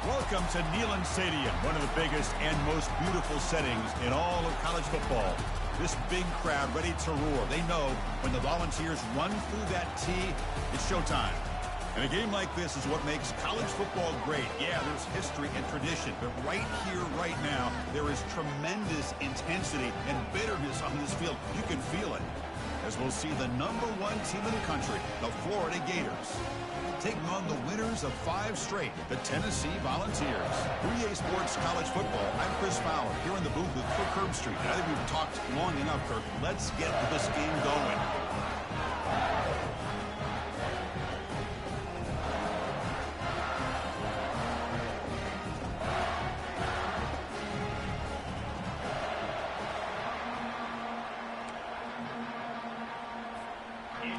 Welcome to Neyland Stadium, one of the biggest and most beautiful settings in all of college football. This big crowd ready to roar. They know when the Volunteers run through that tee, it's showtime. And a game like this is what makes college football great. Yeah, there's history and tradition, but right here, right now, there is tremendous intensity and bitterness on this field. You can feel it. As we'll see the #1 team in the country, the Florida Gators, taking on the winners of 5 straight, the Tennessee Volunteers. 3A Sports College Football. I'm Chris Fowler, here in the booth with Kirk Herbstreit. I think we've talked long enough, Kirk. Let's get this game going.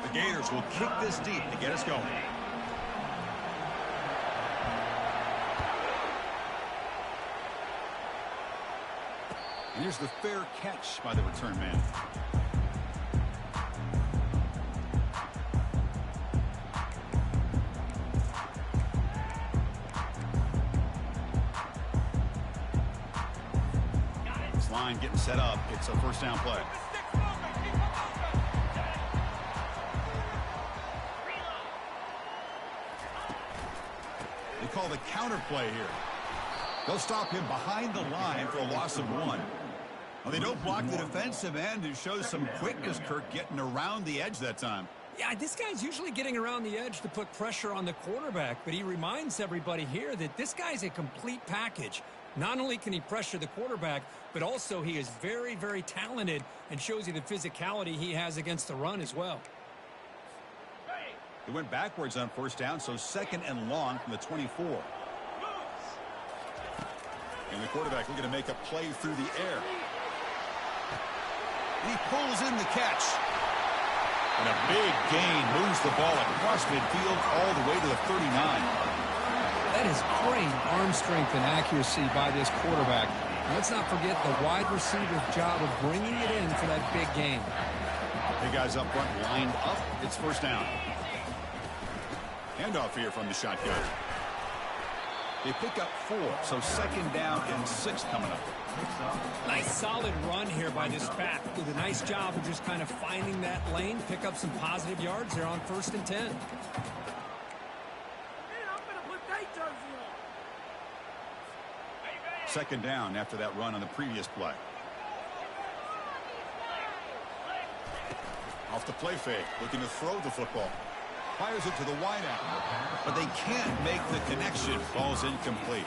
The Gators will kick this deep to get us going. And here's the fair catch by the return man. This line getting set up. It's a first down play. They call the counter play here. They'll stop him behind the line for a loss of 1. Well, they don't block the defensive end, who shows some quickness, Kirk, getting around the edge that time. Yeah, this guy's usually getting around the edge to put pressure on the quarterback, but he reminds everybody here that this guy's a complete package. Not only can he pressure the quarterback, but also he is very, very talented and shows you the physicality he has against the run as well. They went backwards on first down, so 2nd and long from the 24. And the quarterback looking to make a play through the air. He pulls in the catch. And a big gain moves the ball across midfield all the way to the 39. That is great arm strength and accuracy by this quarterback. Let's not forget the wide receiver's job of bringing it in for that big gain. Big guys up front lined up. It's first down. Handoff here from the shotgun. They pick up 4, so 2nd down and 6 coming up. Nice solid run here by this back. Did a nice job of just kind of finding that lane, pick up some positive yards there on 1st and 10. Second down after that run on the previous play. Off the play fake, looking to throw the football. Fires it to the wideout, but they can't make the connection. Ball's incomplete.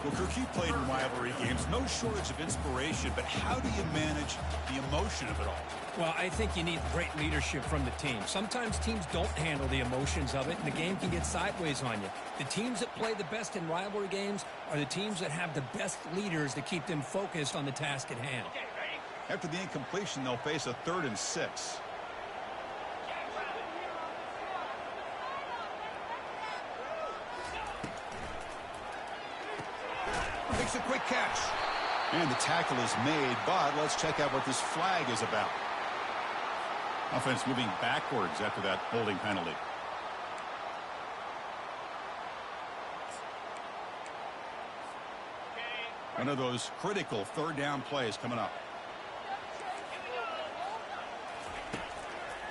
Well, Kirk, you played in rivalry games. No shortage of inspiration, but how do you manage the emotion of it all? Well, I think you need great leadership from the team. Sometimes teams don't handle the emotions of it, and the game can get sideways on you. The teams that play the best in rivalry games are the teams that have the best leaders to keep them focused on the task at hand. After the incompletion, they'll face a 3rd and 6. Makes a quick catch. And the tackle is made, but let's check out what this flag is about. Offense moving backwards after that holding penalty. One of those critical 3rd down plays coming up.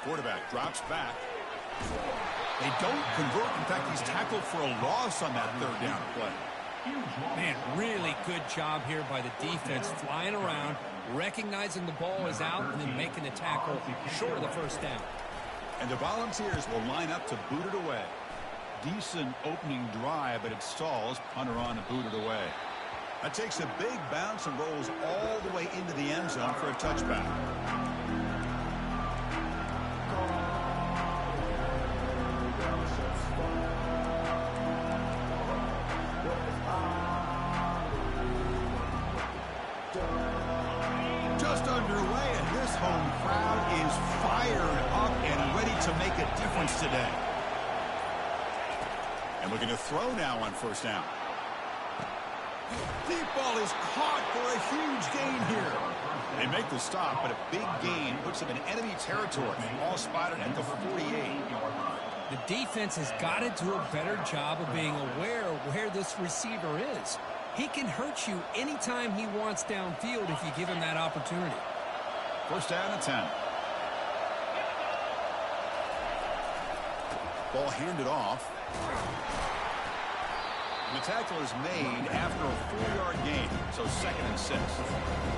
Quarterback drops back. They don't convert. In fact, he's tackled for a loss on that 3rd down play. Man, really good job here by the defense, flying around, recognizing the ball is out, and then making the tackle short of the 1st down. And the Volunteers will line up to boot it away. Decent opening drive, but it stalls. Punter on to boot it away. That takes a big bounce and rolls all the way into the end zone for a touchback. Just underway, and this home crowd is fired up and ready to make a difference today. And looking to throw now on 1st down. Deep ball is caught for a huge gain here. They make the stop, but a big gain puts them in enemy territory. All spotted at the 48. The defense has got to do a better job of being aware of where this receiver is. He can hurt you anytime he wants downfield if you give him that opportunity. First down and 10. Ball handed off. The tackle is made after a 4-yard gain, so 2nd and 6.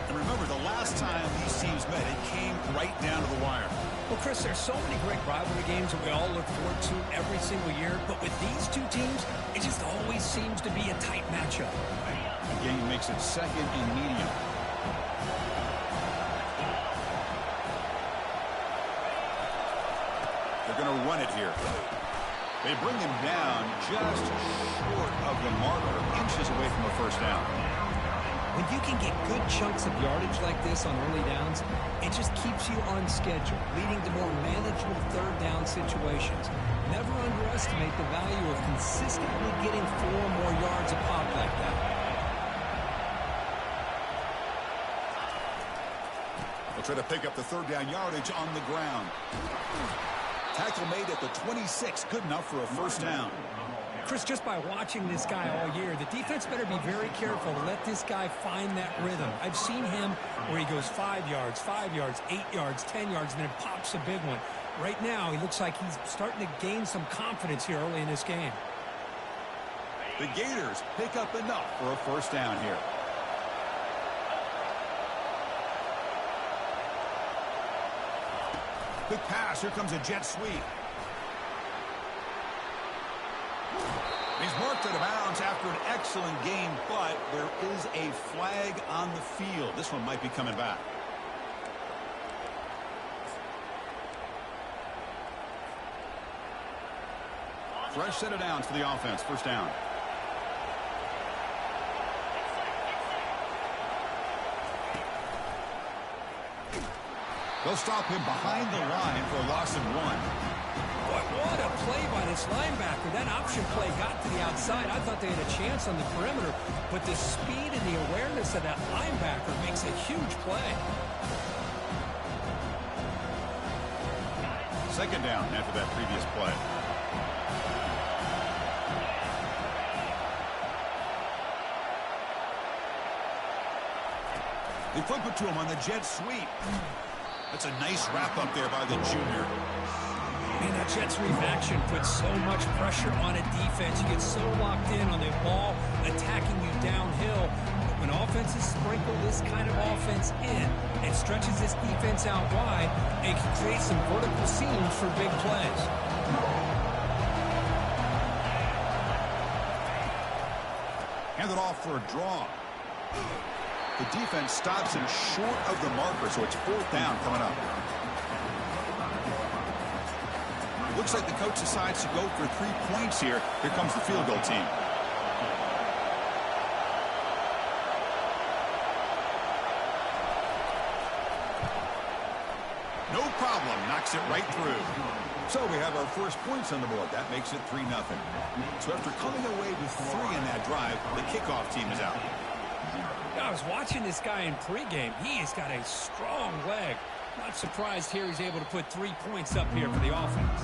And remember, the last time these teams met, it came right down to the wire. Well, Chris, there's so many great rivalry games that we all look forward to every single year, but with these two teams, it just always seems to be a tight matchup. The game makes it 2nd and medium. They're going to run it here. They bring him down just short of the marker, inches away from a first down. When you can get good chunks of yardage like this on early downs, it just keeps you on schedule, leading to more manageable third down situations. Never underestimate the value of consistently getting 4 more yards a pop like that. They'll try to pick up the third down yardage on the ground. Tackle made at the 26, good enough for a first down. Chris, just by watching this guy all year, the defense better be very careful to let this guy find that rhythm. I've seen him where he goes 5 yards, 8 yards, 10 yards, and then pops a big one. Right now, he looks like he's starting to gain some confidence here early in this game. The Gators pick up enough for a first down here. Quick pass. Here comes a jet sweep. He's marked out of bounds after an excellent game, but there is a flag on the field. This one might be coming back. Fresh set of downs for the offense. First down. They'll stop him behind the line for a loss of 1. Boy, what a play by this linebacker. That option play got to the outside. I thought they had a chance on the perimeter, but the speed and the awareness of that linebacker makes a huge play. Second down after that previous play. They flip it to him on the jet sweep. That's a nice wrap up there by the junior. Man, that jet sweep action puts so much pressure on a defense. You get so locked in on the ball attacking you downhill. But when offenses sprinkle this kind of offense in and stretches this defense out wide, it can create some vertical seams for big plays. Hand it off for a draw. The defense stops him short of the marker, so it's 4th down coming up. Looks like the coach decides to go for 3 points here. Here comes the field goal team. No problem. Knocks it right through. So we have our first points on the board. That makes it 3-0. So after coming away with 3 in that drive, the kickoff team is out. I was watching this guy in pregame. He has got a strong leg. Not surprised here he's able to put 3 points up here for the offense.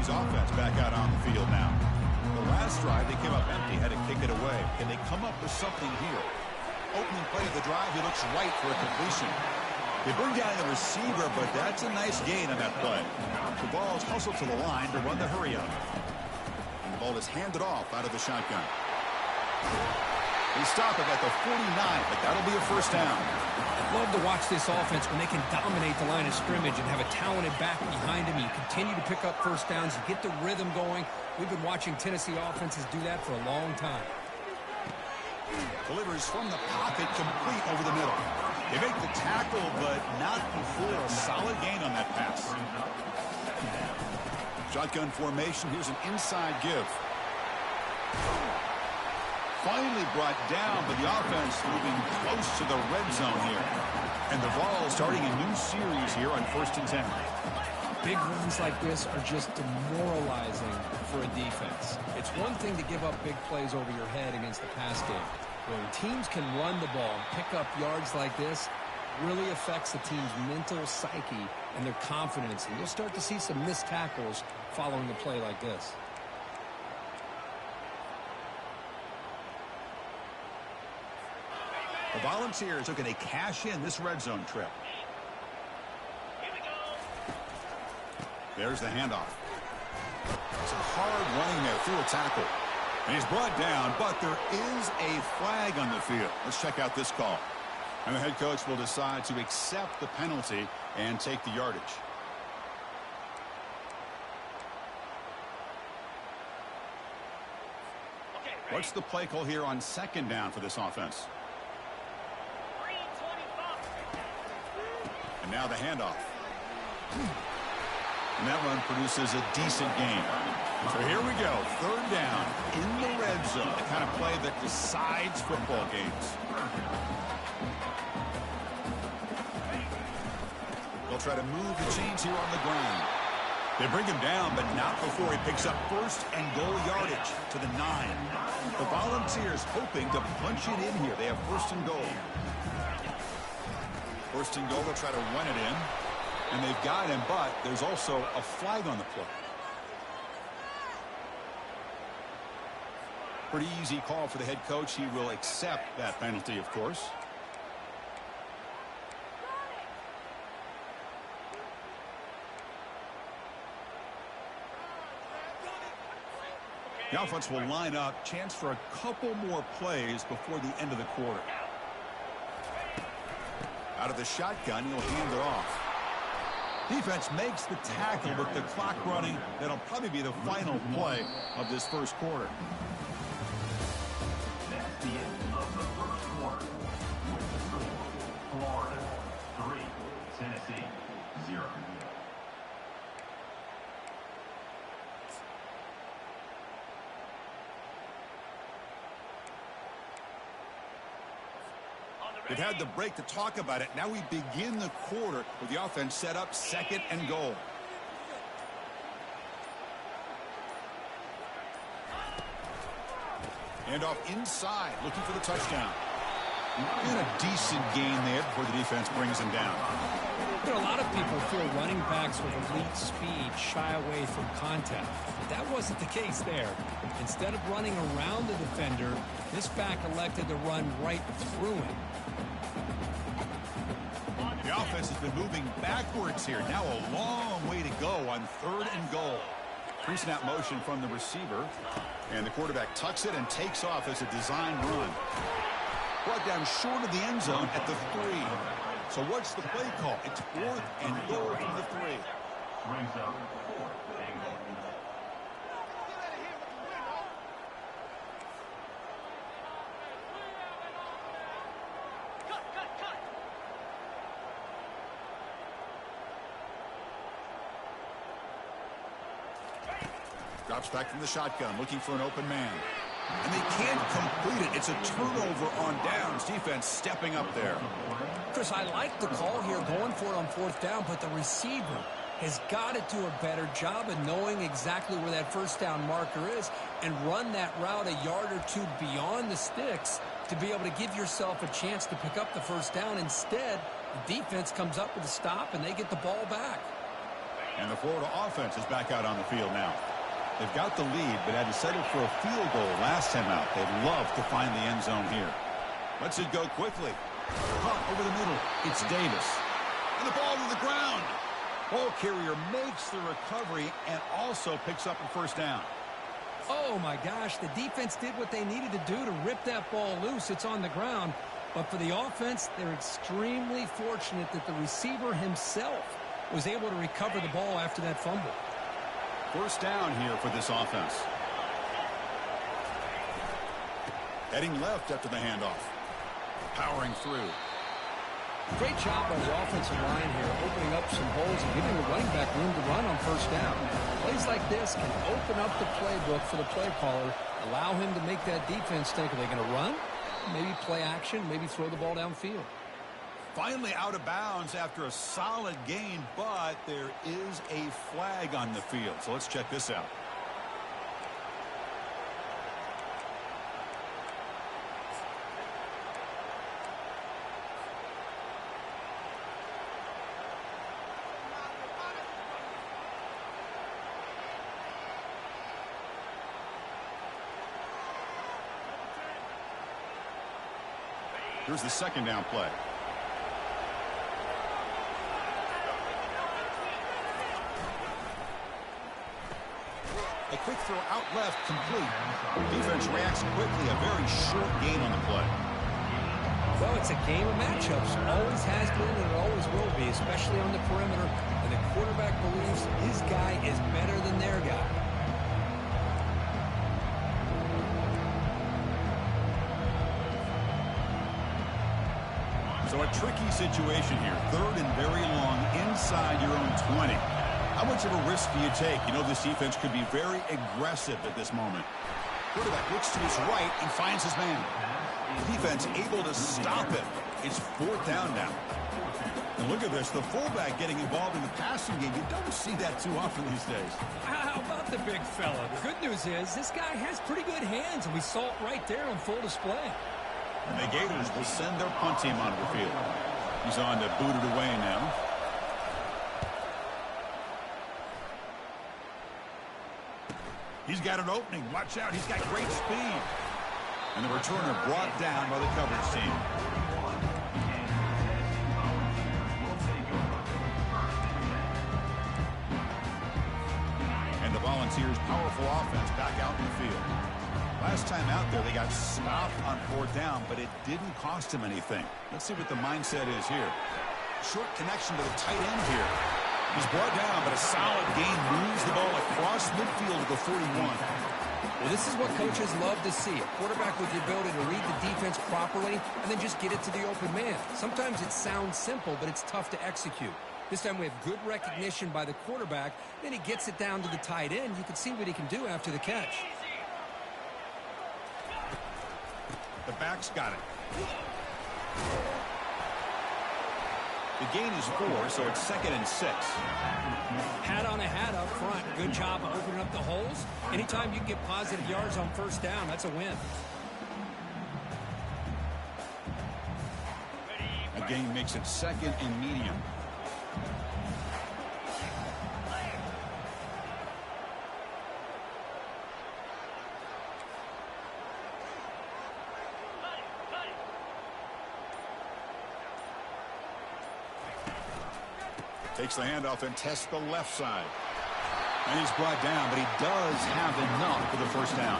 Offense back out on the field now. The last drive, they came up empty, had to kick it away. Can they come up with something here? Opening play of the drive, he looks right for a completion. They bring down the receiver, but that's a nice gain on that play. The ball is hustled to the line to run the hurry up. The ball is handed off out of the shotgun. They stop it at the 49, but that'll be a first down. Love to watch this offense when they can dominate the line of scrimmage and have a talented back behind him. You continue to pick up first downs. You get the rhythm going. We've been watching Tennessee offenses do that for a long time. Delivers from the pocket, complete over the middle. They make the tackle, but not before a solid gain on that pass. Shotgun formation. Here's an inside give. Finally brought down, but the offense moving close to the red zone here. And the ball starting a new series here on 1st and 10. Big runs like this are just demoralizing for a defense. It's one thing to give up big plays over your head against the pass game. When teams can run the ball and pick up yards like this, really affects the team's mental psyche and their confidence. And you'll start to see some missed tackles following a play like this. The Volunteers looking to cash in this red zone trip. There's the handoff. It's a hard running there through a tackle. And he's brought down, but there is a flag on the field. Let's check out this call. And the head coach will decide to accept the penalty and take the yardage. What's the play call here on 2nd down for this offense? And now the handoff. And that run produces a decent gain. So here we go, 3rd down in the red zone, the kind of play that decides football games. They'll try to move the chains here on the ground. They bring him down, but not before he picks up 1st and goal yardage to the 9. The Volunteers hoping to punch it in here. They have 1st and goal. 1st and goal, they'll try to run it in. And they've got him, but there's also a flag on the play. Pretty easy call for the head coach. He will accept that penalty, of course. The offense will line up. Chance for a couple more plays before the end of the quarter. Out of the shotgun, he'll hand it off. Defense makes the tackle with the clock running. That'll probably be the final play of this 1st quarter. That's the end of the 1st quarter. With the score, Florida 3, Tennessee 0. We've had the break to talk about it. Now we begin the quarter with the offense set up 2nd and goal. And off inside, looking for the touchdown. And a decent gain there before the defense brings him down. You know, a lot of people feel running backs with elite speed shy away from contact. But that wasn't the case there. Instead of running around the defender, this back elected to run right through him. The offense has been moving backwards here. Now a long way to go on 3rd and goal. Pre-snap motion from the receiver. And the quarterback tucks it and takes off as a design run. Brought down short of the end zone at the 3. So what's the play call? It's 4th and goal from the 3. Brings up 4th and goal. Drops back from the shotgun, looking for an open man. And they can't complete it. It's a turnover on downs. Defense stepping up there. Chris, I like the call here going for it on 4th down, but the receiver has got to do a better job of knowing exactly where that 1st down marker is and run that route a yard or 2 beyond the sticks to be able to give yourself a chance to pick up the 1st down. Instead, the defense comes up with a stop and they get the ball back. And the Florida offense is back out on the field now. They've got the lead, but had to settle for a field goal last time out. They'd love to find the end zone here. Lets it go quickly. Caught over the middle. It's Davis. And the ball to the ground. Ball carrier makes the recovery and also picks up a 1st down. Oh, my gosh. The defense did what they needed to do to rip that ball loose. It's on the ground. But for the offense, they're extremely fortunate that the receiver himself was able to recover the ball after that fumble. 1st down here for this offense. Heading left after the handoff. Powering through. Great job by the offensive line here, opening up some holes and giving the running back room to run on first down. Plays like this can open up the playbook for the play caller, allow him to make that defense think, are they going to run? Maybe play action, maybe throw the ball downfield. Finally out of bounds after a solid gain, but there is a flag on the field. So let's check this out. Here's the second down play. A quick throw out left, complete. Defense reacts quickly. A very short gain on the play. Well, it's a game of matchups. Always has been and it always will be, especially on the perimeter. And the quarterback believes his guy is better than their guy. So a tricky situation here. Third and very long inside your own 20. How much of a risk do you take? You know this defense could be very aggressive at this moment. Quarterback looks to his right and finds his man. Defense able to stop him. It's fourth down now. And look at this. The fullback getting involved in the passing game. You don't see that too often these days. How about the big fella? The good news is this guy has pretty good hands, and we saw it right there on full display. And the Gators will send their punt team onto the field. He's on to boot it away now. He's got an opening. Watch out. He's got great speed. And the returner brought down by the coverage team. And the Volunteers' powerful offense back out in the field. Last time out there, they got stopped on fourth down, but it didn't cost him anything. Let's see what the mindset is here. Short connection to the tight end here. He's brought down, but a solid gain moves the ball across midfield to the 41. Well, this is what coaches love to see. A quarterback with the ability to read the defense properly and then just get it to the open man. Sometimes it sounds simple, but it's tough to execute. This time we have good recognition by the quarterback. Then he gets it down to the tight end. You can see what he can do after the catch. The back's got it. The gain is 4, so it's 2nd and 6. Hat on a hat up front. Good job of opening up the holes. Anytime you can get positive yards on first down, that's a win. A gain makes it 2nd and medium. Takes the handoff and tests the left side. And he's brought down, but he does have enough for the first down.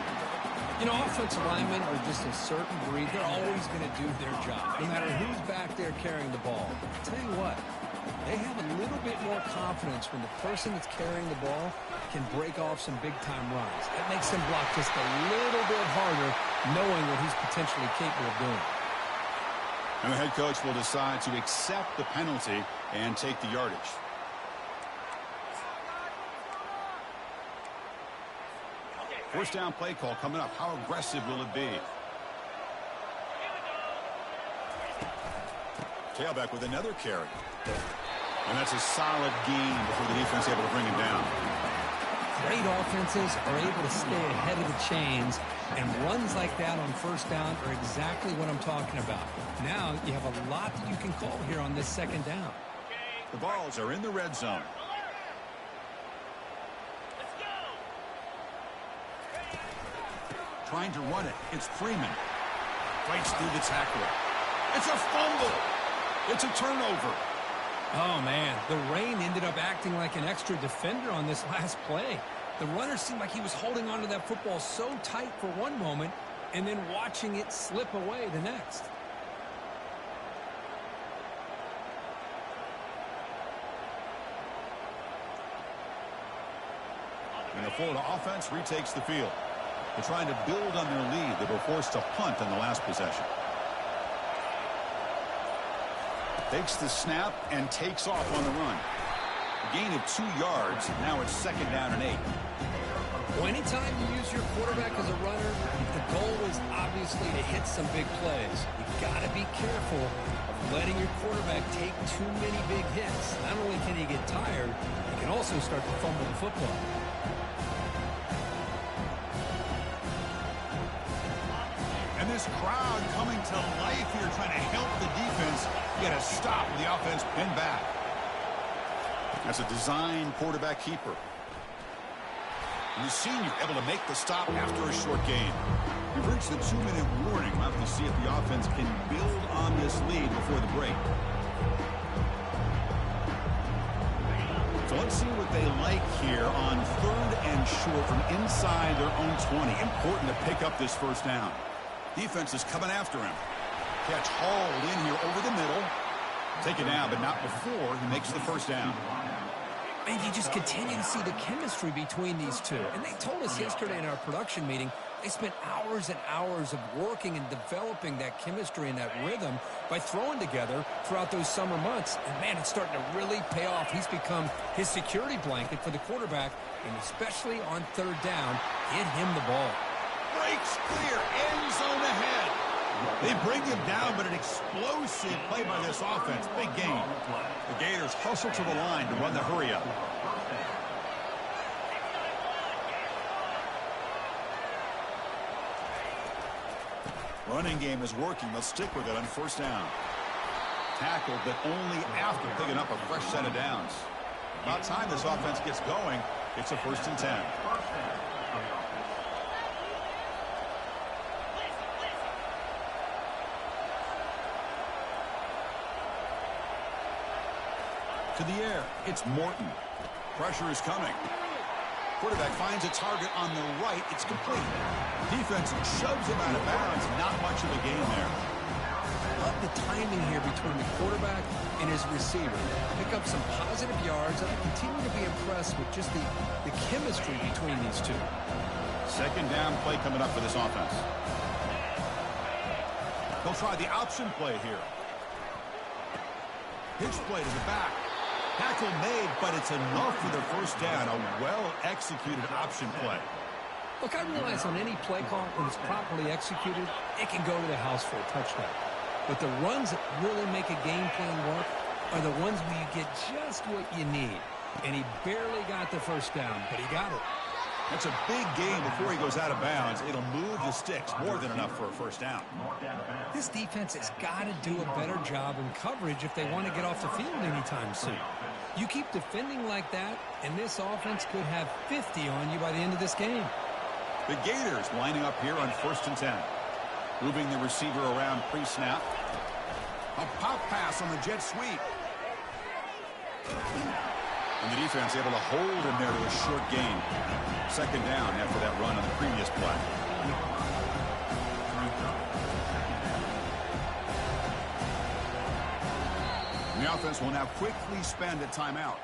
You know, offensive linemen are just a certain breed. They're always going to do their job, no matter who's back there carrying the ball. I'll tell you what, they have a little bit more confidence when the person that's carrying the ball can break off some big-time runs. That makes them block just a little bit harder, knowing what he's potentially capable of doing. And the head coach will decide to accept the penalty and take the yardage. First down play call coming up. How aggressive will it be? Tailback with another carry. And that's a solid gain before the defense is able to bring him down. Great offenses are able to stay ahead of the chains, and runs like that on first down are exactly what I'm talking about. Now you have a lot that you can call here on this second down. The balls are in the red zone. Trying to run it. It's Freeman. Fights through the tackler. It's a fumble. It's a turnover. Oh, man. The rain ended up acting like an extra defender on this last play. The runner seemed like he was holding onto that football so tight for one moment and then watching it slip away the next. And the Florida offense retakes the field. They're trying to build on their lead. They were forced to punt on the last possession. Takes the snap and takes off on the run. A gain of 2 yards. Now it's 2nd down and 8. Well, anytime you use your quarterback as a runner, the goal is obviously to hit some big plays. You've got to be careful of letting your quarterback take too many big hits. Not only can he get tired, he can also start to fumble the football. And this crowd coming to life here, trying to help the defense get a stop. The offense pinned back. That's a design quarterback keeper. And the senior able to make the stop after a short gain. We've reached the 2-minute warning. We'll have to see if the offense can build on this lead before the break. So let's see what they like here on 3rd and short from inside their own 20. Important to pick up this 1st down. Defense is coming after him. Catch hauled in here over the middle. Take it down, but not before he makes the 1st down. And you just continue to see the chemistry between these two. And they told us yesterday in our production meeting, they spent hours and hours of working and developing that chemistry and that rhythm by throwing together throughout those summer months. And, man, it's starting to really pay off. He's become his security blanket for the quarterback, and especially on 3rd down, get him the ball. Breaks clear, end zone ahead. They bring him down, but an explosive play by this offense. Big gain. The Gators hustle to the line to run the hurry up. Running game is working. They'll stick with it on 1st down. Tackled, but only after picking up a fresh set of downs. About time this offense gets going. It's a 1st and 10. To the air, it's Morton. Pressure is coming. Quarterback finds a target on the right. It's complete. Defense shoves him out of bounds. Not much of a gain there. Love the timing here between the quarterback and his receiver. Pick up some positive yards, and I continue to be impressed with just the chemistry between these two. 2nd down play coming up for this offense. They'll try the option play here. Pitch play to the back. Tackle made, but it's enough for their 1st down. A well-executed option play. Look, I realize on any play call, when it's properly executed, it can go to the house for a touchdown. But the runs that really make a game plan work are the ones where you get just what you need. And he barely got the 1st down, but he got it. That's a big gain before he goes out of bounds. It'll move the sticks, more than enough for a 1st down. This defense has got to do a better job in coverage if they want to get off the field anytime soon. You keep defending like that, and this offense could have 50 on you by the end of this game. The Gators lining up here on 1st and 10. Moving the receiver around pre-snap. A pop pass on the jet sweep. And the defense able to hold him there to a short gain. 2nd down after that run on the previous play. And the offense will now quickly spend a timeout.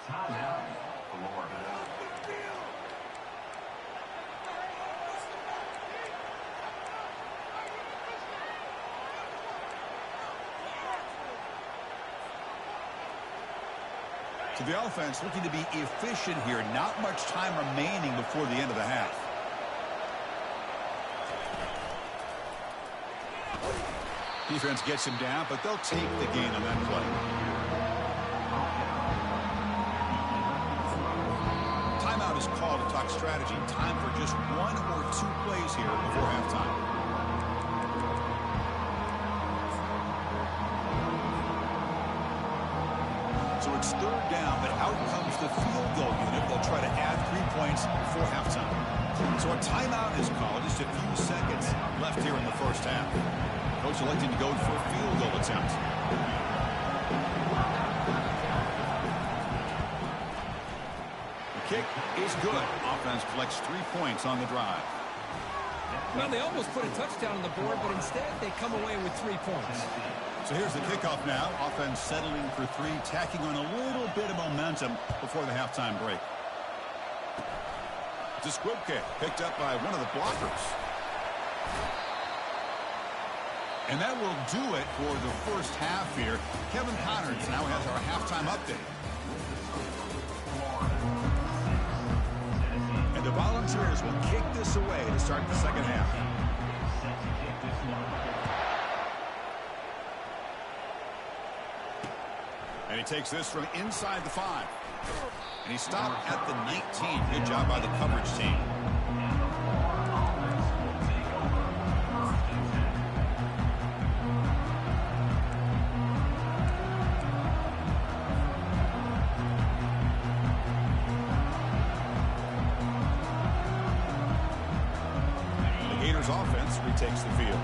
Timeout, Florida. So the offense looking to be efficient here. Not much time remaining before the end of the half. Defense gets him down, but they'll take the gain on that play. Timeout is called to talk strategy. Time for just 1 or 2 plays here before halftime. So it's 3rd down, but out comes the field goal unit. They'll try to add 3 points before halftime. So a timeout is called. Just a few seconds left here in the 1st half. Coach electing to go for a field goal attempt. The kick is good. Offense collects 3 points on the drive. Well, they almost put a touchdown on the board, but instead they come away with 3 points. So here's the kickoff now. Offense settling for 3, tacking on a little bit of momentum before the halftime break. The squib kick picked up by one of the blockers. And that will do it for the first half here. Kevin Connors now has our halftime update. And the Volunteers will kick this away to start the second half. And he takes this from inside the 5. And he stopped at the 19. Good job by the coverage team. The Gators offense retakes the field.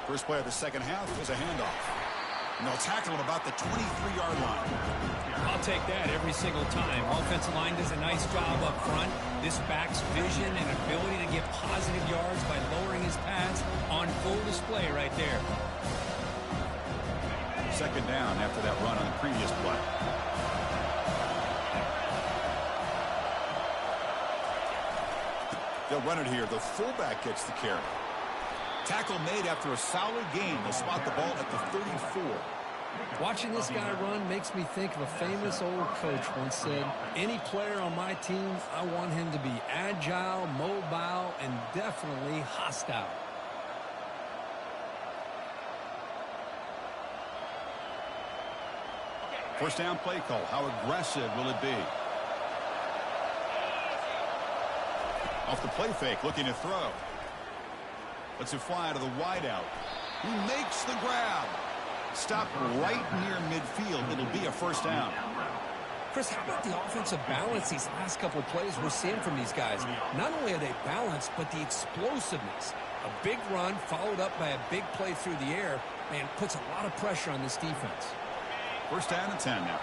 First play of the second half is a handoff. And they'll tackle him about the 23-yard line. I'll take that every single time. Offensive line does a nice job up front. This back's vision and ability to get positive yards by lowering his pads on full display right there. Second down after that run on the previous play. They'll run it here. The fullback gets the carry. Tackle made after a solid gain. They'll spot the ball at the 34. Watching this guy run makes me think of a famous old coach once said, any player on my team, I want him to be agile, mobile, and definitely hostile. First down play call. How aggressive will it be? Off the play fake, looking to throw. Lets it fly to the wideout. He makes the grab. Stopped right near midfield. It'll be a first down. Chris, how about the offensive balance these last couple of plays we're seeing from these guys? Not only are they balanced, but the explosiveness. A big run followed up by a big play through the air, man, puts a lot of pressure on this defense. First down and 10 now.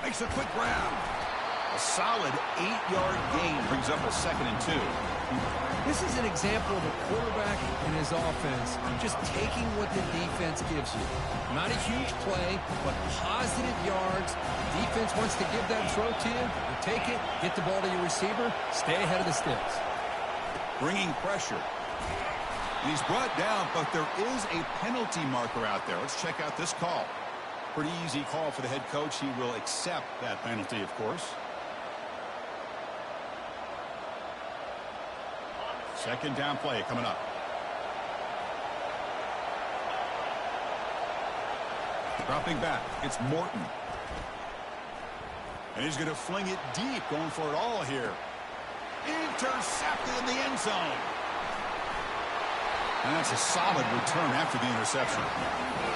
Makes a quick grab. A solid 8-yard gain brings up a 2nd and 2. This is an example of a quarterback and his offense just taking what the defense gives you. Not a huge play, but positive yards. The defense wants to give that throw to you. You take it, get the ball to your receiver, stay ahead of the sticks. Bringing pressure. And he's brought down, but there is a penalty marker out there. Let's check out this call. Pretty easy call for the head coach. He will accept that penalty, of course. Second down play coming up. Dropping back. It's Morton. And he's going to fling it deep, going for it all here. Intercepted in the end zone. And that's a solid return after the interception.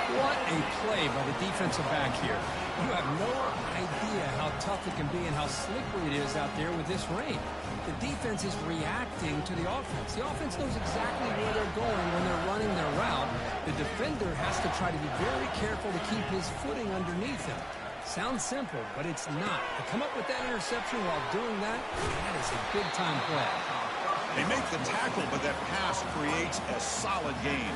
What a play by the defensive back here. You have no idea how tough it can be and how slippery it is out there with this rain. The defense is reacting to the offense. The offense knows exactly where they're going when they're running their route. The defender has to try to be very careful to keep his footing underneath him. Sounds simple, but it's not. To come up with that interception while doing that, that is a big-time play. They make the tackle, but that pass creates a solid gain.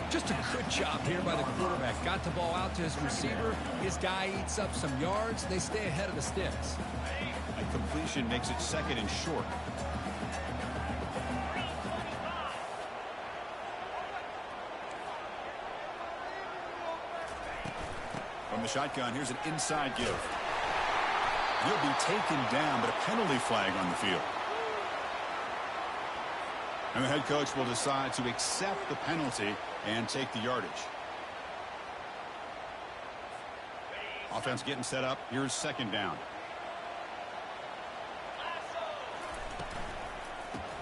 Just a good job here by the quarterback. Got the ball out to his receiver. His guy eats up some yards. They stay ahead of the sticks. A completion makes it 2nd and short. From the shotgun, here's an inside give. He'll be taken down, but a penalty flag on the field. And the head coach will decide to accept the penalty and take the yardage. Offense getting set up. Here's 2nd down.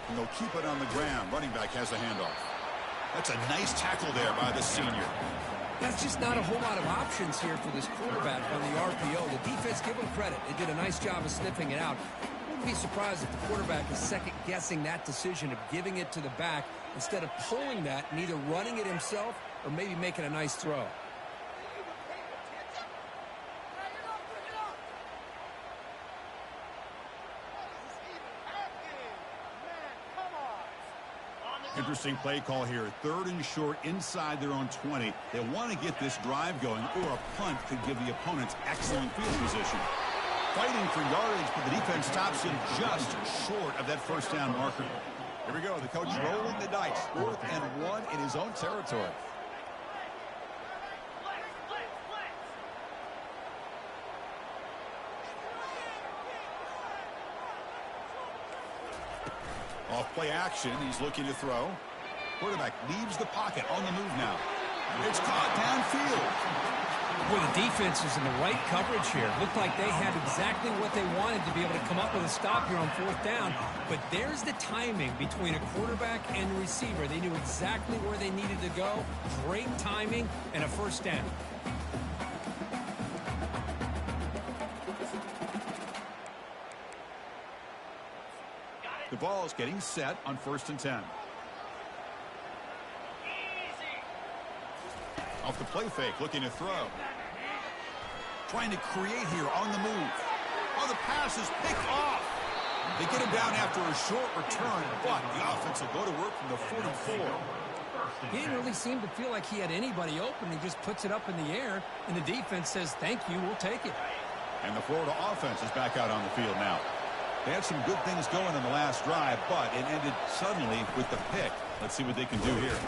And they'll keep it on the ground. Running back has the handoff. That's a nice tackle there by the senior. That's just not a whole lot of options here for this quarterback on the RPO. The defense, give them credit. They did a nice job of sniffing it out. Wouldn't be surprised if the quarterback is second-guessing that decision of giving it to the back instead of pulling that and either running it himself or maybe making a nice throw. Interesting play call here. 3rd and short inside their own 20. They want to get this drive going, or a punt could give the opponents excellent field position. Fighting for yardage, but the defense stops him just short of that first down marker. Here we go. The coach rolling the dice. 4th and 1 in his own territory. Off play action. He's looking to throw. Quarterback leaves the pocket on the move now. It's caught downfield. Well, the defense is in the right coverage here. Looked like they had exactly what they wanted to be able to come up with a stop here on 4th down. But there's the timing between a quarterback and a receiver. They knew exactly where they needed to go. Great timing and a first down. The ball is getting set on 1st and 10. Off the play fake, looking to throw. Trying to create here on the move. Oh, the pass is picked off. They get him down after a short return, but the offense will go to work from the 44. He didn't really seem to feel like he had anybody open. He just puts it up in the air, and the defense says, thank you, we'll take it. And the Florida offense is back out on the field now. They had some good things going in the last drive, but it ended suddenly with the pick. Let's see what they can do here.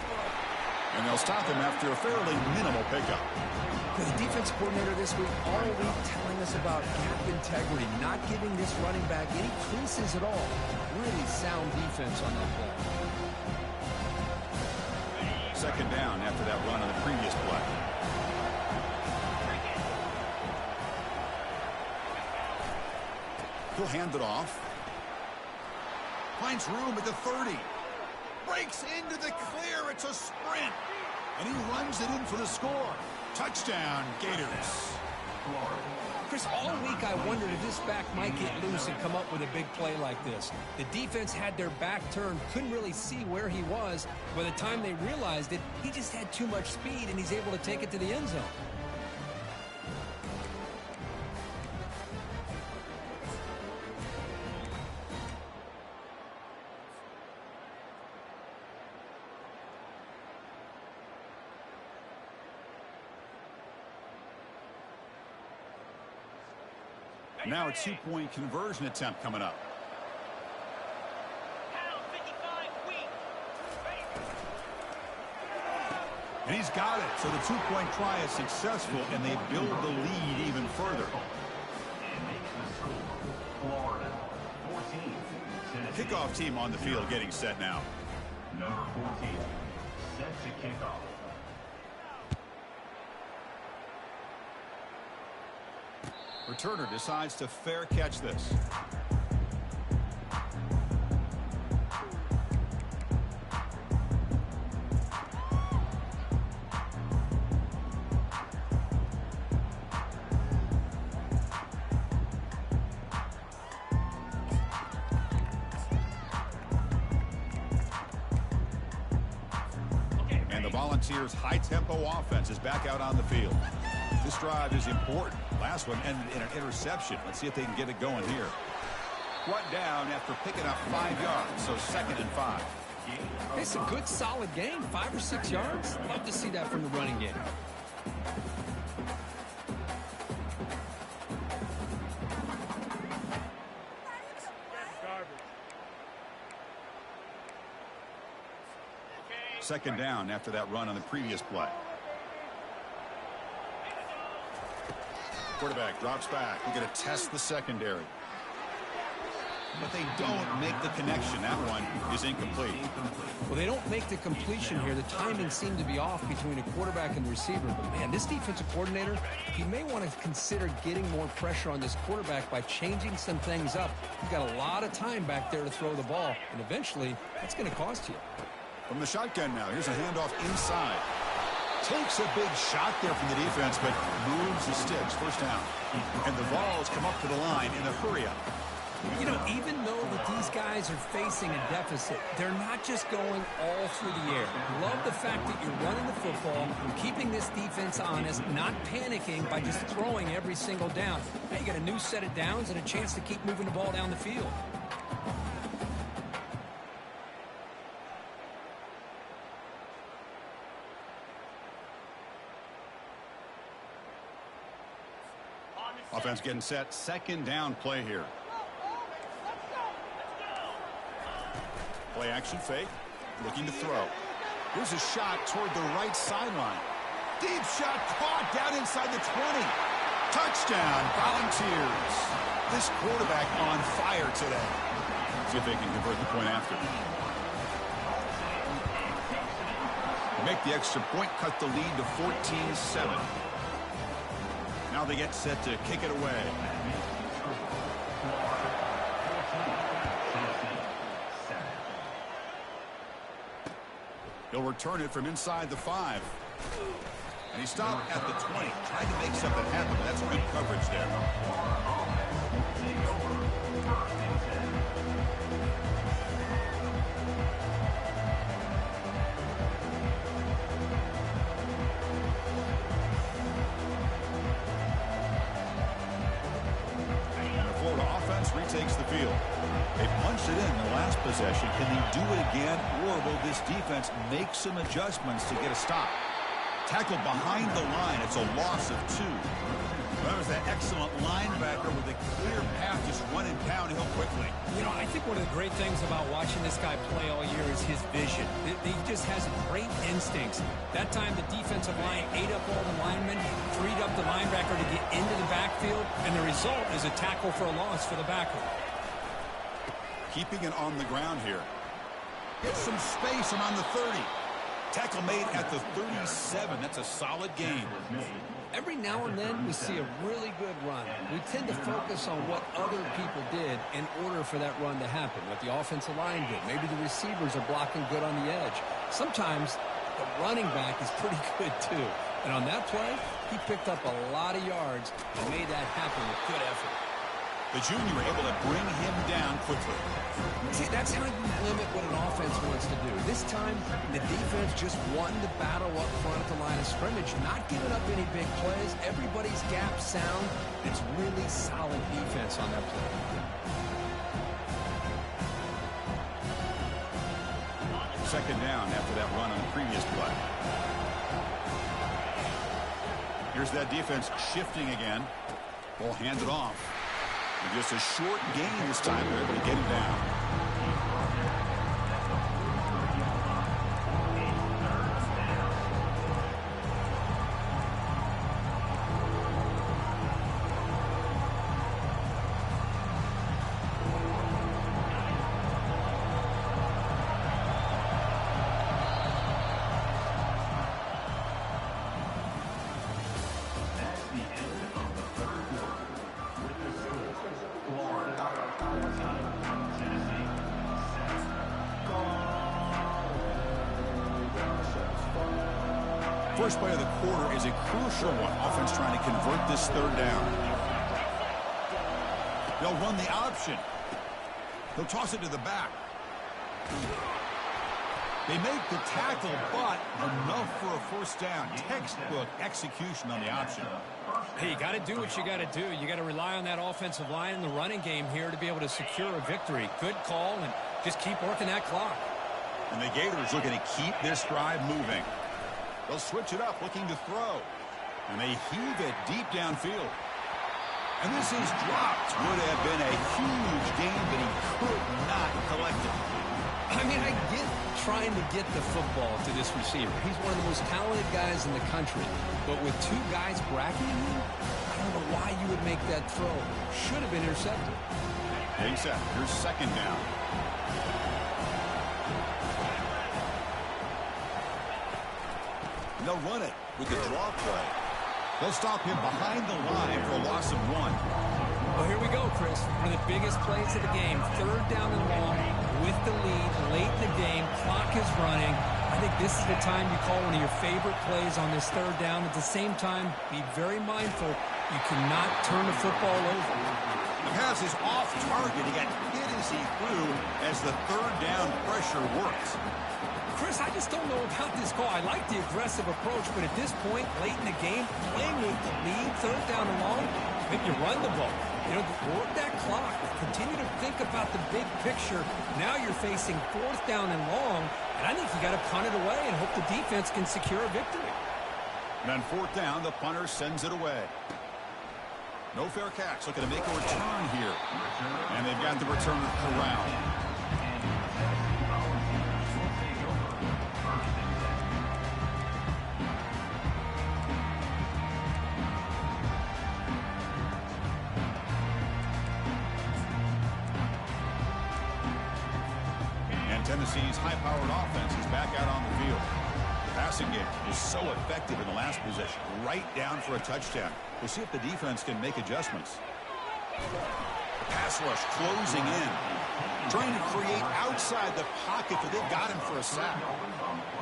And they'll stop him after a fairly minimal pickup. The defense coordinator this week all week telling us about gap integrity, not giving this running back any creases at all. Really sound defense on that play. 2nd down after that run on the previous play. He'll hand it off. Finds room at the 30. Breaks into the clear. It's a sprint. And he runs it in for the score. Touchdown, Gators. Chris, all week I wondered if this back might get loose and come up with a big play like this. The defense had their back turned, couldn't really see where he was. By the time they realized it, he just had too much speed, and he's able to take it to the end zone. Now a 2-point conversion attempt coming up. And he's got it. So the 2-point try is successful, and they build the lead even further. Kickoff team on the field getting set now. Number 14, set to kickoff. Returner decides to fair catch this. And the Volunteers' high-tempo offense is back out on the field. This drive is important. Last one ended in an interception. Let's see if they can get it going here. Brought down after picking up 5 yards, so 2nd and 5. It's a good, solid game, 5 or 6 yards. Love to see that from the running game. Second down after that run on the previous play. Quarterback drops back. We're going to test the secondary. But they don't make the connection. That one is incomplete. Well, they don't make the completion here. The timing seemed to be off between a quarterback and the receiver. But, man, this defensive coordinator, he may want to consider getting more pressure on this quarterback by changing some things up. You've got a lot of time back there to throw the ball, and eventually that's going to cost you. From the shotgun now, here's a handoff inside. Takes a big shot there from the defense, but moves the sticks. First down. And the Vols come up to the line in a hurry-up. You know, even though that these guys are facing a deficit, they're not just going all through the air. Love the fact that you're running the football, keeping this defense honest, not panicking by just throwing every single down. Now you got a new set of downs and a chance to keep moving the ball down the field. Offense getting set. Second down play here. Play action fake. Looking to throw. Here's a shot toward the right sideline. Deep shot caught down inside the 20. Touchdown, Volunteers. This quarterback on fire today. See if they can convert the point after. Make the extra point, cut the lead to 14-7. Now they get set to kick it away. He'll return it from inside the 5. And he stopped at the 20. Trying to make something happen, but that's good coverage there. And the Florida offense retakes the field. They punched it in the last possession. Can they do it again, or will this defense make some adjustments to get a stop? Tackled behind the line. It's a loss of 2. That was that excellent linebacker with a clear path just running downhill quickly. You know, I think one of the great things about watching this guy play all year is his vision. He just has great instincts. That time the defensive line ate up all the linemen, freed up the linebacker to get into the backfield, and the result is a tackle for a loss for the backer. Keeping it on the ground here. Get some space and on the 30. Tackle made at the 37. That's a solid gain. Every now and then we see a really good run. We tend to focus on what other people did in order for that run to happen. What the offensive line did. Maybe the receivers are blocking good on the edge. Sometimes the running back is pretty good too. And on that play, he picked up a lot of yards and made that happen with good effort. The junior able to bring him down quickly. See, that's how you limit what an offense wants to do. This time, the defense just won the battle up front at the line of scrimmage, not giving up any big plays. Everybody's gap sound. It's really solid defense on that play. Second down after that run on the previous play. Here's that defense shifting again. Ball handed off. And just a short gain this time. They're able to get him down. First play of the quarter is a crucial one. Offense trying to convert this third down. They'll run the option. They'll toss it to the back. They make the tackle, but enough for a first down. Textbook execution on the option. Hey, you got to do what you got to do. You got to rely on that offensive line in the running game here to be able to secure a victory. Good call, and just keep working that clock. And the Gators looking to keep this drive moving. They'll switch it up, looking to throw. And they heave it deep downfield. And this is dropped. Would have been a huge gain, but he could not collect it. I mean, I get trying to get the football to this receiver. He's one of the most talented guys in the country. But with two guys bracketing him, I don't know why you would make that throw. Should have been intercepted. Getting set. Here's second down. They'll run it with the draw play. They'll stop him behind the line for a loss of 1. Well, here we go, Chris. One of the biggest plays of the game. Third down and long with the lead late in the game. Clock is running. I think this is the time you call one of your favorite plays on this third down. At the same time, be very mindful. You cannot turn the football over. The pass is off target. He got hit as he threw as the third down pressure works. Chris, I just don't know about this call. I like the aggressive approach, but at this point, late in the game, playing with the lead, third down and long, maybe you run the ball. You know, work that clock. Continue to think about the big picture. Now you're facing fourth down and long, and I think you got to punt it away and hope the defense can secure a victory. And on fourth down, the punter sends it away. No fair catch. Looking to make a return here. And they've got the returner corralled. And Tennessee's high-powered offense is back out on the field. The passing game was so effective in the last possession. Right down for a touchdown. We'll see if the defense can make adjustments. Pass rush closing in. Trying to create outside the pocket, but they've got him for a sack.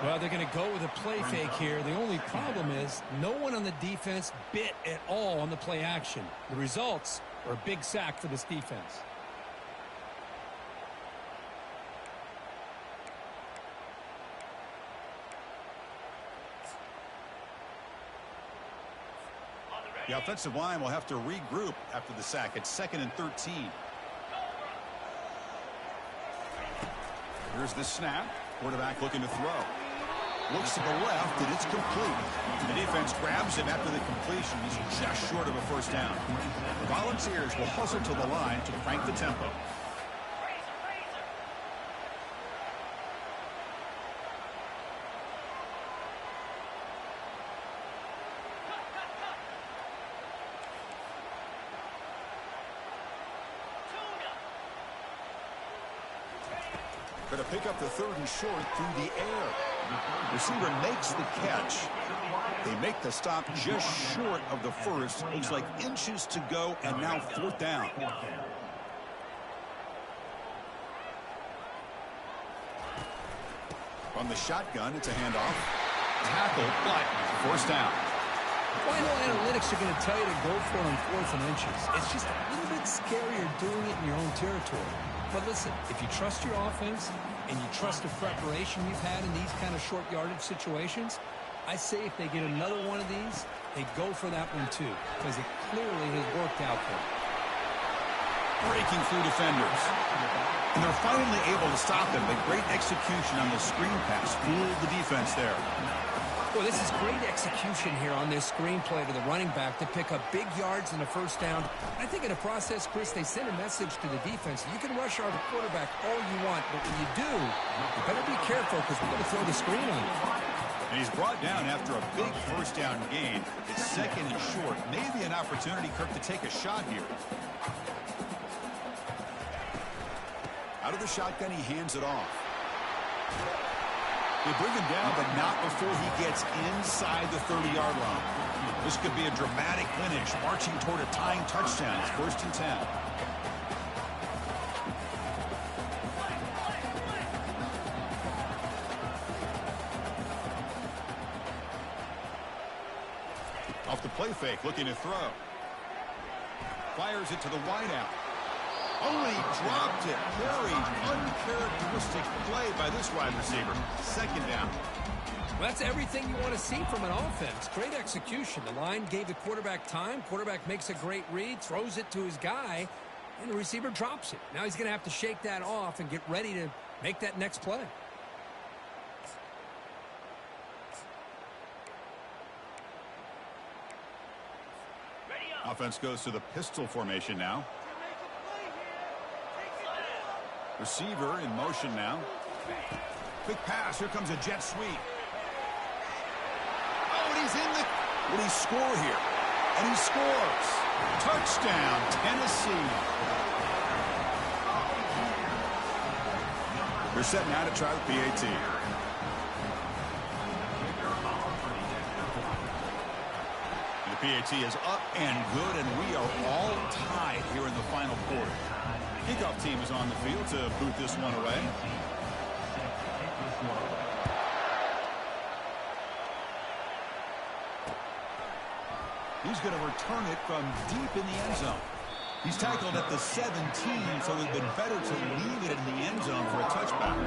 Well, they're going to go with a play fake here. The only problem is no one on the defense bit at all on the play action. The results are a big sack for this defense. The offensive line will have to regroup after the sack. It's 2nd and 13. Here's the snap. Quarterback looking to throw. Looks to the left, and it's complete. The defense grabs him after the completion. He's just short of a first down. The Volunteers will hustle to the line to crank the tempo. Going to pick up the 3rd and short through the air. Receiver makes the catch. They make the stop just short of the first. Looks like inches to go, and now 4th down. From the shotgun, it's a handoff. Tackle, but 1st down. Final analytics are going to tell you to go for it on 4th and inches. It's just a little bit scarier doing it in your own territory. But listen, if you trust your offense and you trust the preparation you've had in these kind of short yardage situations, I say if they get another one of these, they go for that one too, because it clearly has worked out for them. Breaking through defenders. And they're finally able to stop them. But great execution on the screen pass. Fooled the defense there. Well, this is great execution here on this screenplay to the running back to pick up big yards and a first down. I think in the process, Chris, they send a message to the defense. You can rush our quarterback all you want, but when you do, you better be careful because we're going to throw the screen on you. And he's brought down after a big first down gain. It's 2nd and short. Maybe an opportunity, Kirk, to take a shot here. Out of the shotgun, he hands it off. They bring him down, but not before he gets inside the 30-yard line. This could be a dramatic finish, marching toward a tying touchdown. It's 1st and 10. Off the play fake, looking to throw. Fires it to the wideout. Only dropped it. Very uncharacteristic play by this wide receiver. 2nd down. Well, that's everything you want to see from an offense. Great execution. The line gave the quarterback time. Quarterback makes a great read, throws it to his guy, and the receiver drops it. Now he's going to have to shake that off and get ready to make that next play. Offense goes to the pistol formation now. Receiver in motion now. Quick pass. Here comes a jet sweep. Oh, and he's in the... Will he score here? And he scores. Touchdown, Tennessee. They're set now to try the PAT. The PAT is up and good, and we are all tied here in the final quarter. Kickoff team is on the field to boot this one away. He's going to return it from deep in the end zone. He's tackled at the 17, so it would have been better to leave it in the end zone for a touchback.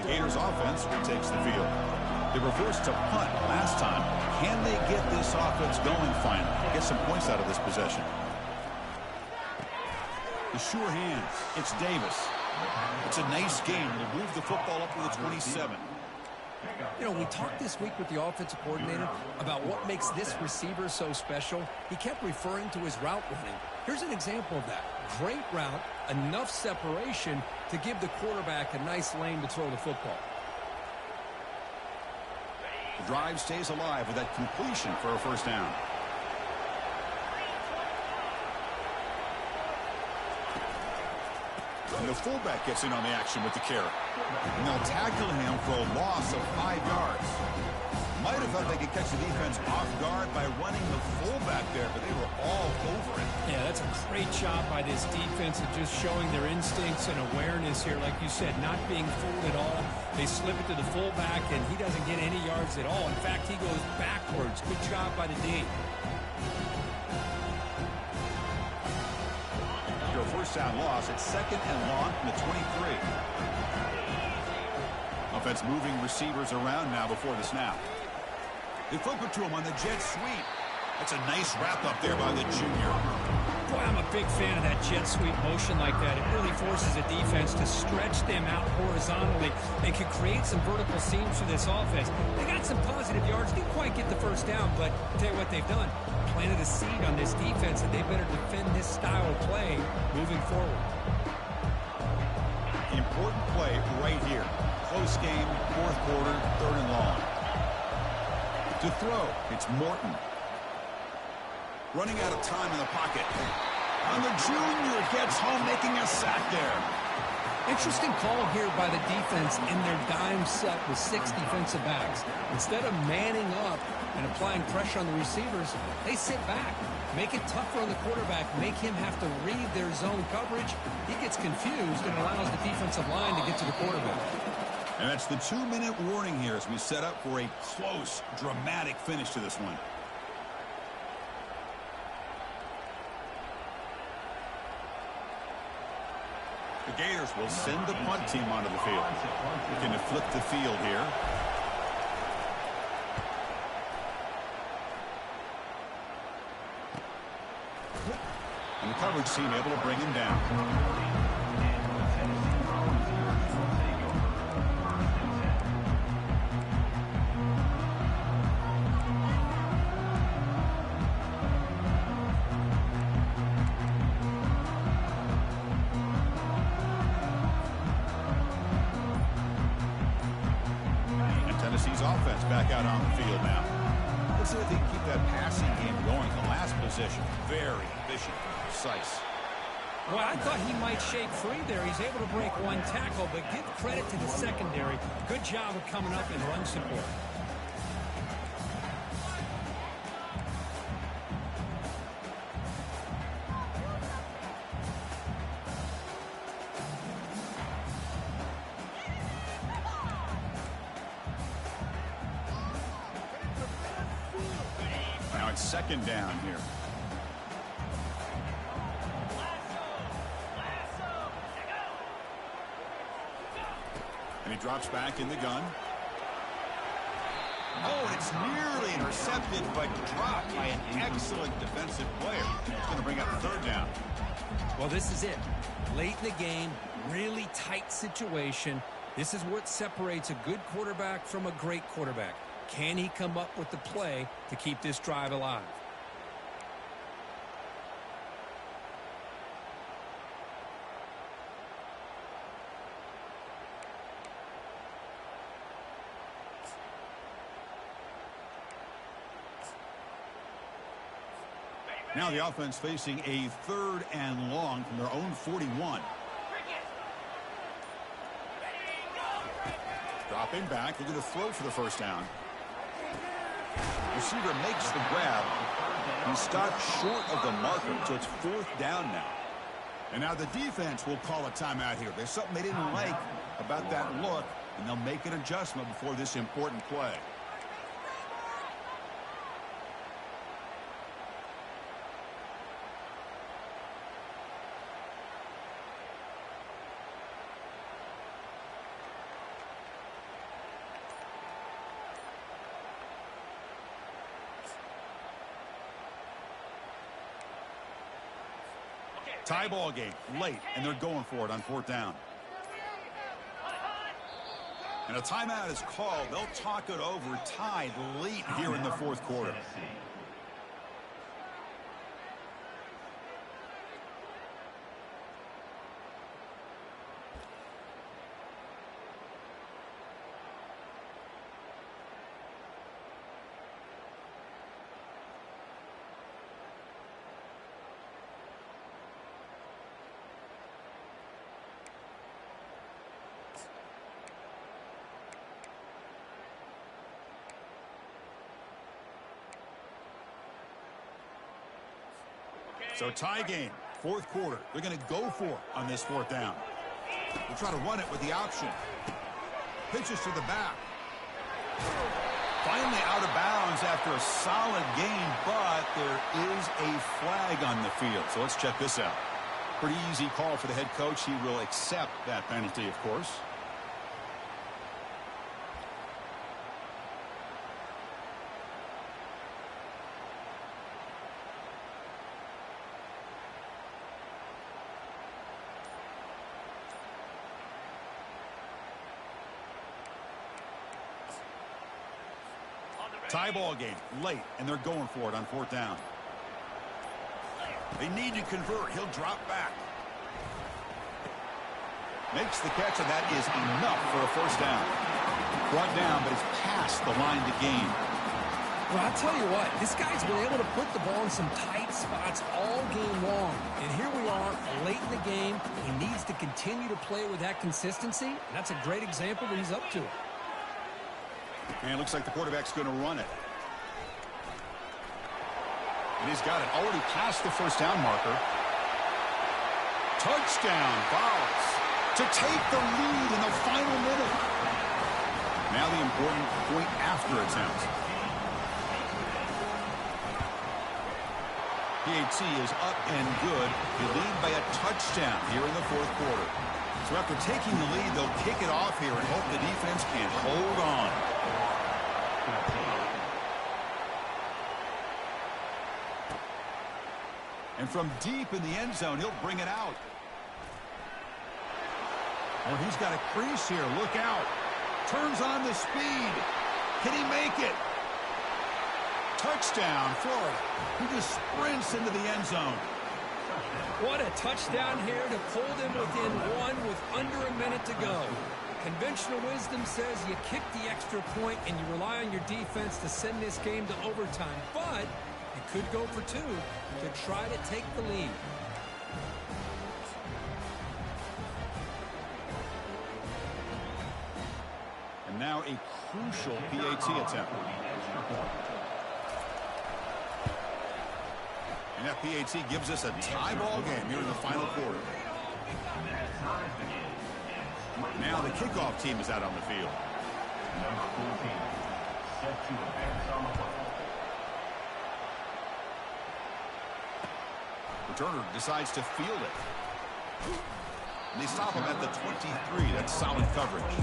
The Gators offense retakes the field. They were forced to punt last time. Can they get this offense going finally? Get some points out of this possession. The sure hands. It's Davis. It's a nice game. We'll move the football up to the 27. You know, we talked this week with the offensive coordinator about what makes this receiver so special. He kept referring to his route running. Here's an example of that. Great route, enough separation to give the quarterback a nice lane to throw the football. The drive stays alive with that completion for a first down. And the fullback gets in on the action with the carry. And they'll tackle him for a loss of 5 yards. Might have thought they could catch the defense off guard by running the fullback there, but they were all over it. Yeah, that's a great job by this defense of just showing their instincts and awareness here. Like you said, not being fooled at all. They slip it to the fullback, and he doesn't get any yards at all. In fact, he goes backwards. Good job by the D. Your first down loss at 2nd and long from the 23. Offense moving receivers around now before the snap. They flip it to him on the jet sweep. That's a nice wrap up there by the junior. Boy, I'm a big fan of that jet sweep motion like that. It really forces a defense to stretch them out horizontally and can create some vertical seams for this offense. They got some positive yards. Didn't quite get the first down, but I'll tell you what they've done. Planted a seed on this defense that they better defend this style of play moving forward. Important play right here. Close game, 4th quarter, 3rd and long. To throw, it's Morton. Running out of time in the pocket. And the junior gets home, making a sack there. Interesting call here by the defense in their dime set with 6 defensive backs. Instead of manning up and applying pressure on the receivers, they sit back, make it tougher on the quarterback, make him have to read their zone coverage. He gets confused and allows the defensive line to get to the quarterback. And that's the 2-minute warning here as we set up for a close, dramatic finish to this one. The Gators will send the punt team onto the field. Looking to flip the field here. And the coverage team able to bring him down. Offense back out on the field now. Let's see if they can keep that passing game going. The last possession, very efficient, precise. Well, I thought he might shake free there. He's able to break one tackle, but give credit to the secondary. Good job of coming up and run support. Second down here. And he drops back in the gun. Oh, and it's nearly intercepted, but dropped by an excellent defensive player. It's going to bring up 3rd down. Well, this is it. Late in the game, really tight situation. This is what separates a good quarterback from a great quarterback. Can he come up with the play to keep this drive alive? Now the offense facing a 3rd and long from their own 41. Dropping back, looking to throw for the first down. Receiver makes the grab. He stopped short of the marker, so it's 4th down now. And now the defense will call a timeout here. There's something they didn't like about that look, and they'll make an adjustment before this important play. Tie ball game late, and they're going for it on 4th down. And a timeout is called. They'll talk it over, tied late here in the 4th quarter. So tie game, 4th quarter. They're going to go for it on this 4th down. They'll try to run it with the option. Pitches to the back. Finally out of bounds after a solid gain, but there is a flag on the field. So let's check this out. Pretty easy call for the head coach. He will accept that penalty, of course. Tie ball game late, and they're going for it on 4th down. They need to convert. He'll drop back. Makes the catch, and that is enough for a 1st down. Brought down, but it's past the line to gain. Well, I'll tell you what, this guy's been able to put the ball in some tight spots all game long. And here we are, late in the game. He needs to continue to play with that consistency. And that's a great example that he's up to it. And it looks like the quarterback's going to run it. And he's got it already past the 1st down marker. Touchdown, Vols, to take the lead in the final minute. Now the important point after attempt. PAT is up and good. They lead by a touchdown here in the 4th quarter. So after taking the lead, they'll kick it off here and hope the defense can hold on. And from deep in the end zone, he'll bring it out. Oh, he's got a crease here. Look out. Turns on the speed. Can he make it? Touchdown, Florida. He just sprints into the end zone. What a touchdown here to pull them within one with under a minute to go. Conventional wisdom says you kick the extra point and you rely on your defense to send this game to overtime. But you could go for 2 to try to take the lead. And now a crucial PAT attempt. And that PAT gives us a tie ball game here in the final quarter. Now the kickoff team is out on the field. Number 14, set to advance on the football. Returner decides to field it. And they stop him at the 23. That's solid coverage.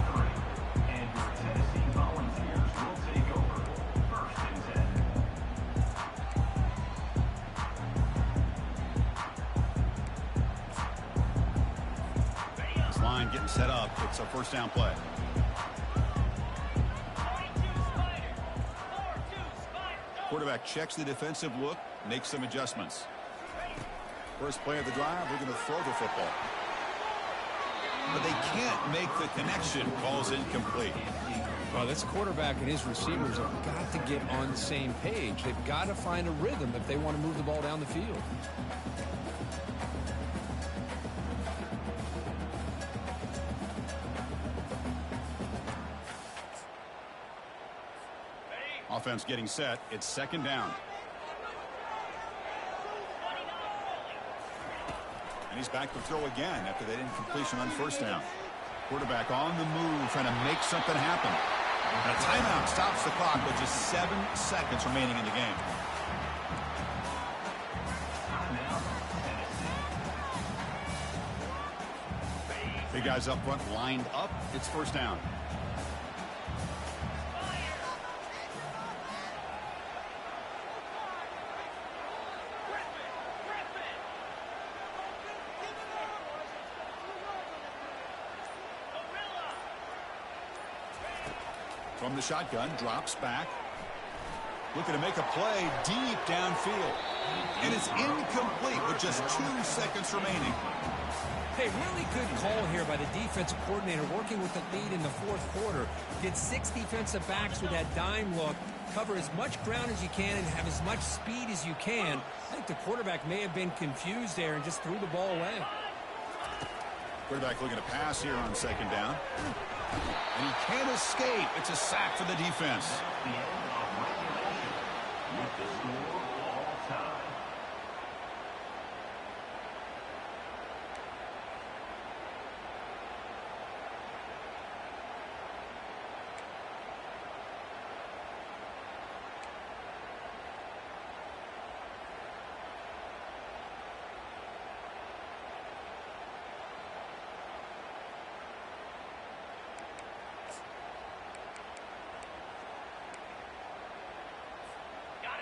And your Tennessee Volunteers will take over 1st and 10. This line getting set up. It's a 1st down play. Quarterback checks the defensive look, makes some adjustments. First play of the drive, we're going to throw the football. But they can't make the connection. Ball's incomplete. Well, this quarterback and his receivers have got to get on the same page. They've got to find a rhythm if they want to move the ball down the field. Offense getting set. It's 2nd down. And he's back to throw again after that incompletion on 1st down. Quarterback on the move, trying to make something happen. And a timeout stops the clock with just 7 seconds remaining in the game. Big guys up front lined up. It's 1st down. From the shotgun, drops back. Looking to make a play deep downfield. And it's incomplete with just 2 seconds remaining. Hey, really good call here by the defensive coordinator working with the lead in the fourth quarter. Get 6 defensive backs with that dime look. Cover as much ground as you can and have as much speed as you can. I think the quarterback may have been confused there and just threw the ball away. Quarterback looking to pass here on second down. And he can't escape. It's a sack for the defense. The end of regulation with the score all time.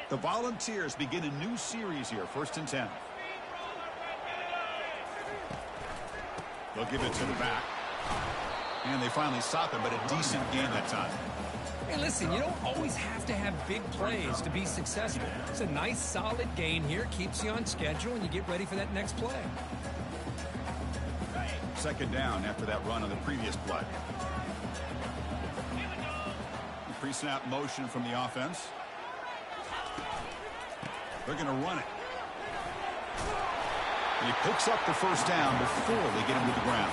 The Volunteers begin a new series here, 1st and 10. They'll give it to the back. And they finally stop him, but a decent gain that time. Hey, listen, you don't always have to have big plays to be successful. It's a nice, solid gain here. Keeps you on schedule, and you get ready for that next play. Second down after that run on the previous play. Pre-snap motion from the offense. They're going to run it. And he picks up the first down before they get him to the ground.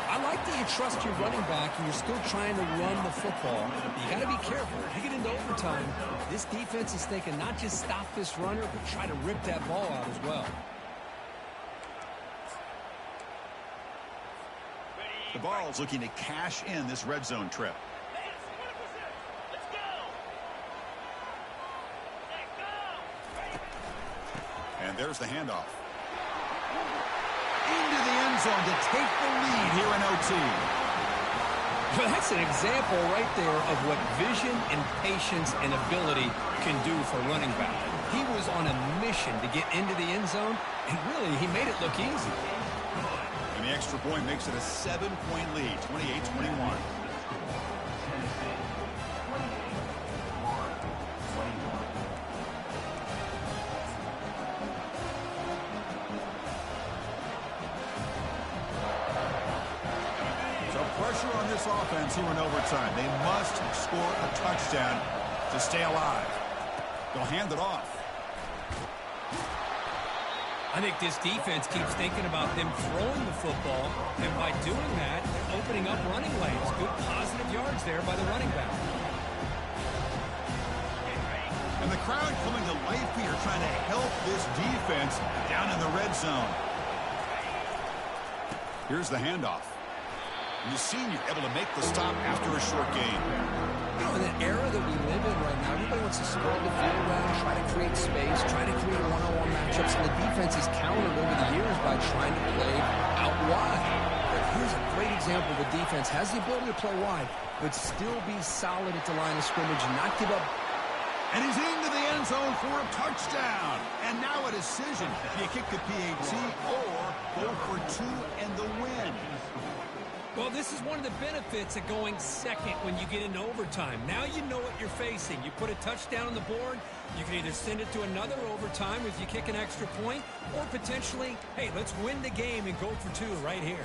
I like that you trust your running back and you're still trying to run the football. You got to be careful. You get into overtime, this defense is thinking not just stop this runner, but try to rip that ball out as well. The Vols looking to cash in this red zone trip. And there's the handoff. Into the end zone to take the lead here in OT. Well, that's an example right there of what vision and patience and ability can do for running back. He was on a mission to get into the end zone, and really, he made it look easy. And the extra point makes it a 7-point lead, 28-21. Pressure on this offense here in overtime. They must score a touchdown to stay alive. They'll hand it off. I think this defense keeps thinking about them throwing the football, and by doing that, they're opening up running lanes. Good positive yards there by the running back. And the crowd coming to life here trying to help this defense down in the red zone. Here's the handoff. And the senior able to make the stop after a short gain. You know, in the era that we live in right now, everybody wants to spread the field around, try to create space, try to create one-on-one matchups, and the defense is countered over the years by trying to play out wide. But here's a great example of a defense has the ability to play wide, but still be solid at the line of scrimmage, not give up. And he's into the end zone for a touchdown. And now a decision. Do you kick the PAT or go for 2 and the win? Well, this is one of the benefits of going second when you get into overtime. Now you know what you're facing. You put a touchdown on the board, you can either send it to another overtime if you kick an extra point, or potentially, hey, let's win the game and go for 2 right here.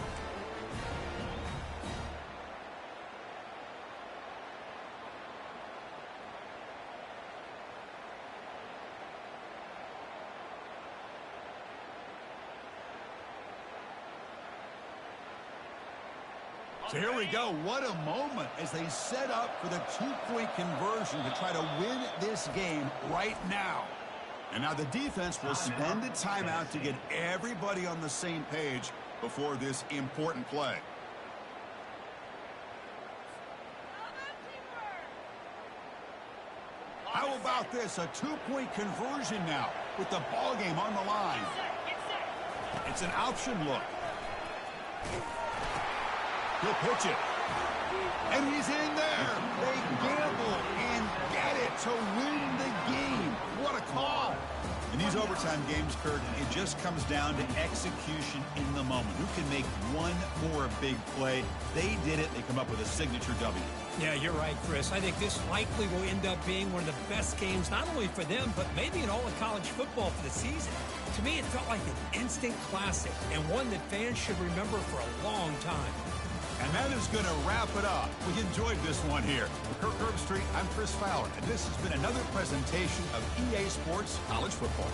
So here we go. What a moment as they set up for the 2-point conversion to try to win this game right now. And now the defense will spend a timeout to get everybody on the same page before this important play. How about this? A 2-point conversion now with the ball game on the line. It's an option look. He'll pitch it. And he's in there. They gamble and get it to win the game. What a call. In these overtime games, Kurt, it just comes down to execution in the moment. Who can make one more big play? They did it. They come up with a signature W. Yeah, you're right, Chris. I think this likely will end up being one of the best games, not only for them, but maybe in all of college football for the season. To me, it felt like an instant classic and one that fans should remember for a long time. And that is going to wrap it up. We enjoyed this one here. For Kirk Herbstreit, I'm Chris Fowler, and this has been another presentation of EA Sports College Football.